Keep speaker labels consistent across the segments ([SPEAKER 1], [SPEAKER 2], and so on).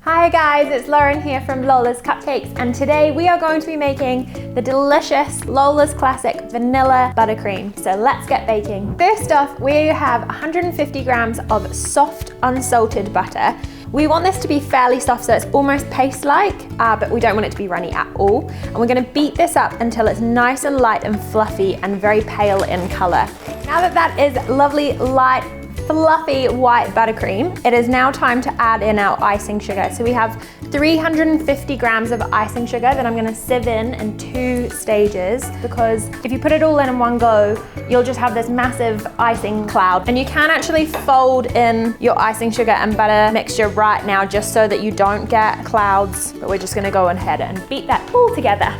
[SPEAKER 1] Hi guys, it's Lauren here from Lola's Cupcakes, and today we are going to be making the delicious Lola's Classic Vanilla Buttercream. So let's get baking. First off, we have 150 grams of soft unsalted butter. We want this to be fairly soft, so it's almost paste-like, but we don't want it to be runny at all. And we're gonna beat this up until it's nice and light and fluffy and very pale in color. Now that is lovely, light, fluffy white buttercream, it is now time to add in our icing sugar. So we have 350 grams of icing sugar that I'm gonna sieve in 2 stages, because if you put it all in one go, you'll just have this massive icing cloud. And you can actually fold in your icing sugar and butter mixture right now just so that you don't get clouds, but we're just gonna go ahead and beat that all together.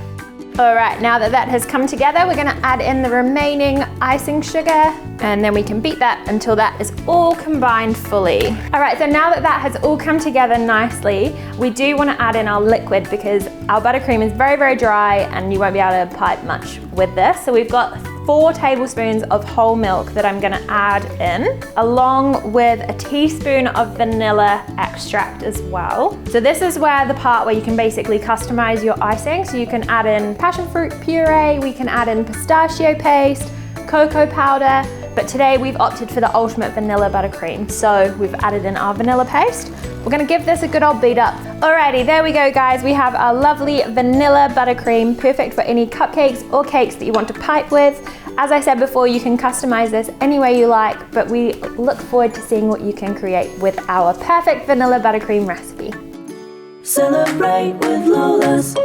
[SPEAKER 1] All right, now that has come together, we're gonna add in the remaining icing sugar, and then we can beat that until that is all combined fully. All right, so now that has all come together nicely, we do wanna add in our liquid because our buttercream is very, very dry and you won't be able to pipe much with this. So we've got 4 tablespoons of whole milk that I'm gonna add in, along with a teaspoon of vanilla extract as well. So this is where the part where you can basically customize your icing. So you can add in passion fruit puree, we can add in pistachio paste, cocoa powder, but today we've opted for the ultimate vanilla buttercream. So we've added in our vanilla paste. We're gonna give this a good old beat up. Alrighty, there we go guys. We have our lovely vanilla buttercream, perfect for any cupcakes or cakes that you want to pipe with. As I said before, you can customize this any way you like, but we look forward to seeing what you can create with our perfect vanilla buttercream recipe.
[SPEAKER 2] Celebrate with Lola's.